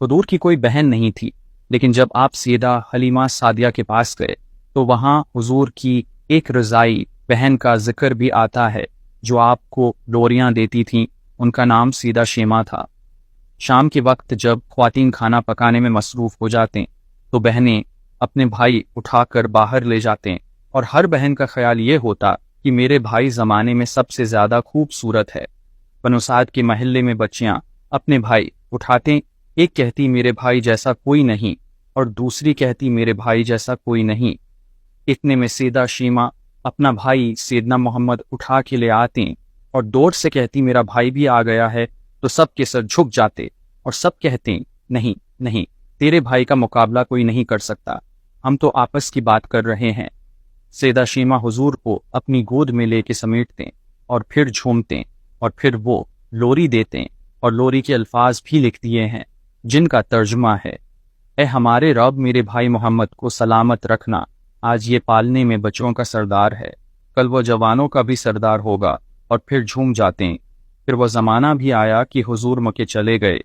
حضور کی کوئی بہن نہیں تھی، لیکن جب آپ سیدہ حلیمہ سعدیہ کے پاس گئے تو وہاں حضور کی ایک رضائی بہن کا ذکر بھی آتا ہے جو آپ کو لوریاں دیتی تھیں۔ ان کا نام سیدہ شیمہ تھا۔ شام کے وقت جب خواتین کھانا پکانے میں مصروف ہو جاتے تو بہنیں اپنے بھائی اٹھا کر باہر لے جاتے، اور ہر بہن کا خیال یہ ہوتا کہ میرے بھائی زمانے میں سب سے زیادہ خوبصورت ہے۔ بنو سعد کے محلے میں بچیاں اپنے بھائی اٹھاتے، ایک کہتی میرے بھائی جیسا کوئی نہیں، اور دوسری کہتی میرے بھائی جیسا کوئی نہیں۔ اتنے میں سیدہ شیمہ اپنا بھائی سیدنا محمد اٹھا کے لے آتے اور دور سے کہتی میرا بھائی بھی آ گیا ہے، تو سب کے سر جھک جاتے اور سب کہتے نہیں نہیں، تیرے بھائی کا مقابلہ کوئی نہیں کر سکتا، ہم تو آپس کی بات کر رہے ہیں۔ سیدہ شیمہ حضور کو اپنی گود میں لے کے سمیٹتے اور پھر جھومتے، اور پھر وہ لوری دیتے، اور لوری کے الفاظ بھی لکھ دیے ہیں جن کا ترجمہ ہے: اے ہمارے رب، میرے بھائی محمد کو سلامت رکھنا، آج یہ پالنے میں بچوں کا سردار ہے، کل وہ جوانوں کا بھی سردار ہوگا۔ اور پھر جھوم جاتے ہیں۔ پھر وہ زمانہ بھی آیا کہ حضور مکے چلے گئے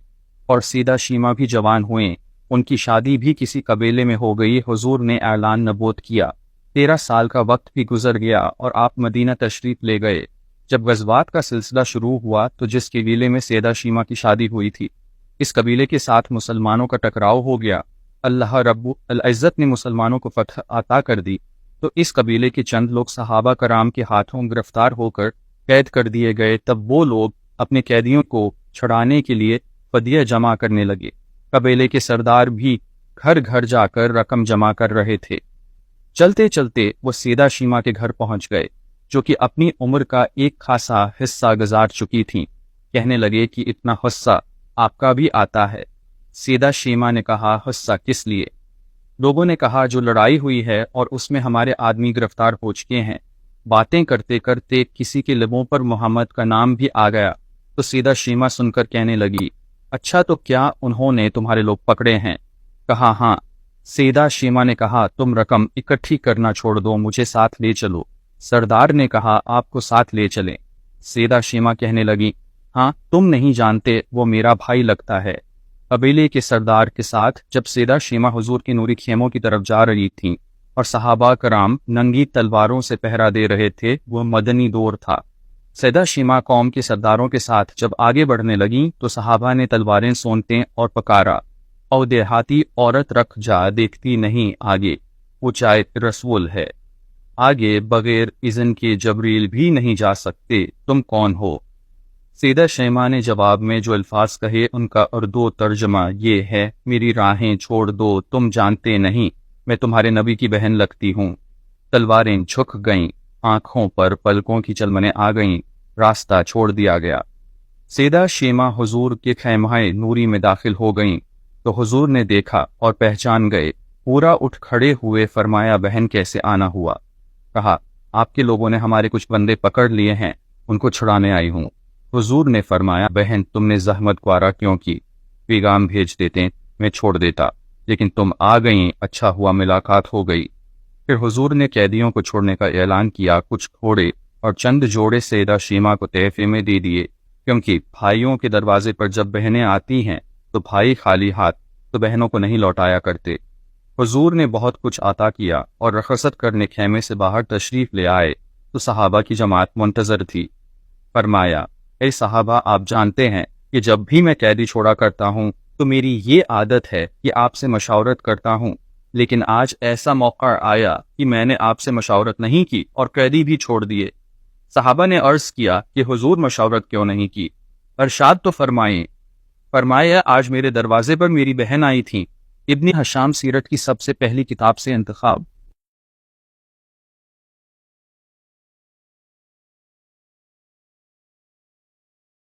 اور سیدہ شیمہ بھی جوان ہوئیں، ان کی شادی بھی کسی قبیلے میں ہو گئی۔ حضور نے اعلان نبوت کیا، 13 سال کا وقت بھی گزر گیا اور آپ مدینہ تشریف لے گئے۔ جب غزوات کا سلسلہ شروع ہوا تو جس قبیلے میں سیدہ شیمہ کی شادی ہوئی تھی، اس قبیلے کے ساتھ مسلمانوں کا ٹکراؤ ہو گیا۔ اللہ رب العزت نے مسلمانوں کو فتح عطا کر دی، تو اس قبیلے کے چند لوگ صحابہ کرام کے ہاتھوں گرفتار ہو کر قید کر دیے گئے۔ تب وہ لوگ اپنے قیدیوں کو چھڑانے کے لیے فدیہ جمع کرنے لگے۔ قبیلے کے سردار بھی گھر گھر جا کر رقم جمع کر رہے تھے۔ چلتے چلتے وہ سیدہ شیمہ کے گھر پہنچ گئے، جو کہ اپنی عمر کا ایک خاصا حصہ گزار چکی تھیں۔ کہنے لگے کہ اتنا حصہ آپ کا بھی آتا ہے؟ سیدہ شیمہ نے کہا، حصہ کس لیے؟ لوگوں نے کہا، جو لڑائی ہوئی ہے اور اس میں ہمارے آدمی گرفتار ہو چکے ہیں۔ باتیں کرتے کرتے کسی کے لبوں پر محمد کا نام بھی آ گیا، تو سیدہ شیمہ سن کر کہنے لگی، اچھا تو کیا انہوں نے تمہارے لوگ پکڑے ہیں؟ کہا ہاں۔ سیدہ شیمہ نے کہا، تم رقم اکٹھی کرنا چھوڑ دو، مجھے ساتھ لے چلو۔ سردار نے کہا، آپ کو ساتھ لے چلیں۔ سیدہ شیمہ کہنے لگی، ہاں تم نہیں جانتے، وہ میرا بھائی لگتا ہے۔ قبیلے کے سردار کے ساتھ جب سیدہ شیمہ حضور کے نوری خیموں کی طرف جا رہی تھیں اور صحابہ کرام ننگی تلواروں سے پہرا دے رہے تھے، وہ مدنی دور تھا۔ سیدہ شیمہ قوم کے سرداروں کے ساتھ جب آگے بڑھنے لگیں تو صحابہ نے تلواریں سونتے اور پکارا، او دیہاتی عورت رکھ جا، دیکھتی نہیں آگے، وہ چائے رسول ہے، آگے بغیر اذن کے جبریل بھی نہیں جا سکتے، تم کون ہو؟ سیدہ شیمہ نے جواب میں جو الفاظ کہے ان کا اردو ترجمہ یہ ہے، میری راہیں چھوڑ دو، تم جانتے نہیں میں تمہارے نبی کی بہن لگتی ہوں۔ تلواریں جھک گئیں، آنکھوں پر پلکوں کی چلمنیں آ گئیں، راستہ چھوڑ دیا گیا۔ سیدہ شیمہ حضور کے خیمہ نوری میں داخل ہو گئیں تو حضور نے دیکھا اور پہچان گئے، پورا اٹھ کھڑے ہوئے، فرمایا بہن کیسے آنا ہوا؟ کہا، آپ کے لوگوں نے ہمارے کچھ بندے پکڑ لیے ہیں، ان کو چھڑانے آئی ہوں۔ حضور نے فرمایا، بہن تم نے زحمت گوارا کیوں کی؟ پیغام بھیج دیتے، میں چھوڑ دیتا، لیکن تم آ گئیں، اچھا ہوا ملاقات ہو گئی۔ پھر حضور نے قیدیوں کو چھوڑنے کا اعلان کیا، کچھ گھوڑے اور چند جوڑے سیدہ شیمہ کو تحفے میں دے دیے، کیونکہ بھائیوں کے دروازے پر جب بہنیں آتی ہیں تو بھائی خالی ہاتھ تو بہنوں کو نہیں لوٹایا کرتے۔ حضور نے بہت کچھ عطا کیا اور رخصت کرنے خیمے سے باہر تشریف لے آئے تو صحابہ کی جماعت منتظر تھی۔ فرمایا، اے صحابہ، آپ جانتے ہیں کہ جب بھی میں قیدی چھوڑا کرتا ہوں تو میری یہ عادت ہے کہ آپ سے مشاورت کرتا ہوں، لیکن آج ایسا موقع آیا کہ میں نے آپ سے مشاورت نہیں کی اور قیدی بھی چھوڑ دیے۔ صحابہ نے عرض کیا کہ حضور مشاورت کیوں نہیں کی؟ ارشاد تو فرمائیں۔ فرمایا، آج میرے دروازے پر میری بہن آئی تھی۔ ابن ہشام سیرت کی سب سے پہلی کتاب سے انتخاب۔